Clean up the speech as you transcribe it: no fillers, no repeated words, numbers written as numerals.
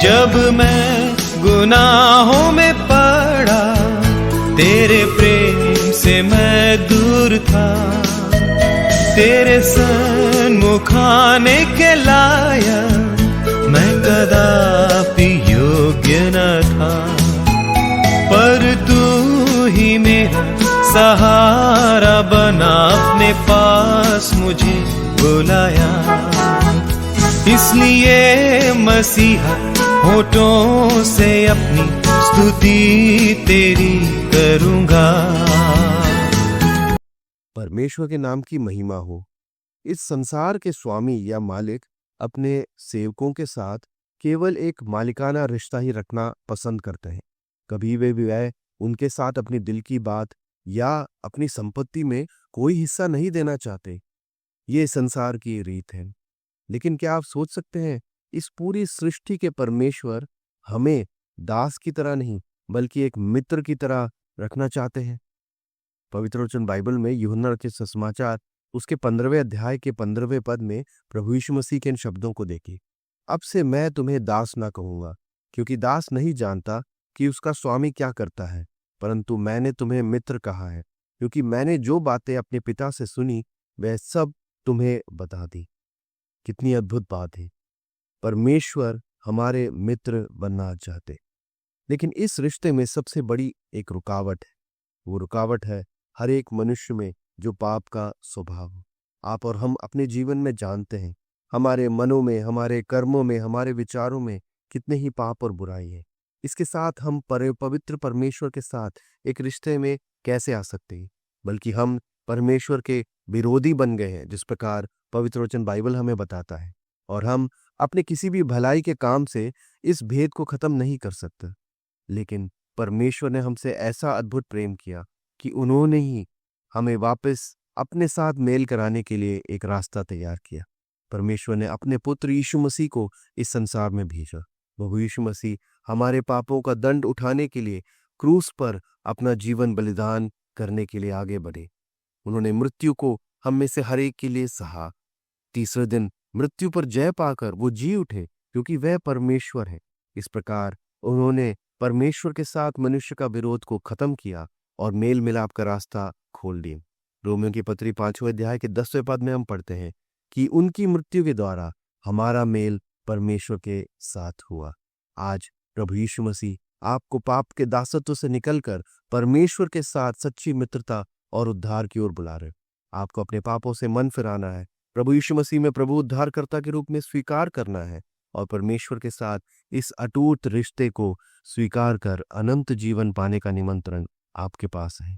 जब मैं गुनाहों में पड़ा, तेरे प्रेम से मैं दूर था, तेरे सन्मुख आने के लायक मैं कदापि योग्य न था, पर तू ही मेरा सहारा बना, अपने पास मुझे बुलाया। इसलिए मसीहा होठों से अपनी स्तुति तेरी करूंगा। परमेश्वर के नाम की महिमा हो। इस संसार के स्वामी या मालिक अपने सेवकों के साथ केवल एक मालिकाना रिश्ता ही रखना पसंद करते हैं। कभी वे वह उनके साथ अपनी दिल की बात या अपनी संपत्ति में कोई हिस्सा नहीं देना चाहते। ये संसार की रीत है। लेकिन क्या आप सोच सकते हैं, इस पूरी सृष्टि के परमेश्वर हमें दास की तरह नहीं बल्कि एक मित्र की तरह रखना चाहते हैं। पवित्र वचन बाइबल में यूहन्ना रचित सुसमाचार उसके 15वें अध्याय के 15वें पद में प्रभु यीशु मसीह के इन शब्दों को देखिए, अब से मैं तुम्हें दास ना कहूंगा, क्योंकि दास नहीं जानता कि उसका स्वामी क्या करता है, परंतु मैंने तुम्हें मित्र कहा है, क्योंकि मैंने जो बातें अपने पिता से सुनी वह सब तुम्हें बता दी। कितनी अद्भुत बात है। परमेश्वर हमारे मित्र बनना चाहते, लेकिन इस रिश्ते में सबसे बड़ी एक रुकावट है। वो रुकावट है हर एक मनुष्य में जो पाप का स्वभाव हो। आप और हम अपने जीवन में जानते हैं, हमारे मनों में, हमारे कर्मों में, हमारे विचारों में कितने ही पाप और बुराई है। इसके साथ हम पवित्र परमेश्वर के साथ एक रिश्ते में कैसे आ सकते हैं, बल्कि हम परमेश्वर के विरोधी बन गए हैं, जिस प्रकार पवित्र वचन बाइबल हमें बताता है। और हम अपने किसी भी भलाई के काम से इस भेद को खत्म नहीं कर सकते। लेकिन परमेश्वर ने हमसे ऐसा अद्भुत प्रेम किया कि उन्होंने ही हमें वापस अपने साथ मेल कराने के लिए एक रास्ता तैयार किया। परमेश्वर ने अपने पुत्र यीशु मसीह को इस संसार में भेजा। प्रभु यीशु मसीह हमारे पापों का दंड उठाने के लिए क्रूस पर अपना जीवन बलिदान करने के लिए आगे बढ़े। उन्होंने मृत्यु को हम में से हर एक के लिए सहा। तीसरे दिन मृत्यु पर जय पाकर वो जी उठे, क्योंकि वह परमेश्वर है। इस प्रकार उन्होंने परमेश्वर के साथ मनुष्य का विरोध को खत्म किया और मेल मिलाप का रास्ता खोल दिया। रोमियो की पत्री 5वें अध्याय के 10वें पद में हम पढ़ते हैं कि उनकी मृत्यु के द्वारा हमारा मेल परमेश्वर के साथ हुआ। आज प्रभु यीशु मसीह आपको पाप के दासत्व से निकलकर परमेश्वर के साथ सच्ची मित्रता और उद्धार की ओर बुला रहे। आपको अपने पापों से मन फिराना है, प्रभु यीशु मसीह में प्रभु उद्धारकर्ता के रूप में स्वीकार करना है और परमेश्वर के साथ इस अटूट रिश्ते को स्वीकार कर अनंत जीवन पाने का निमंत्रण आपके पास है।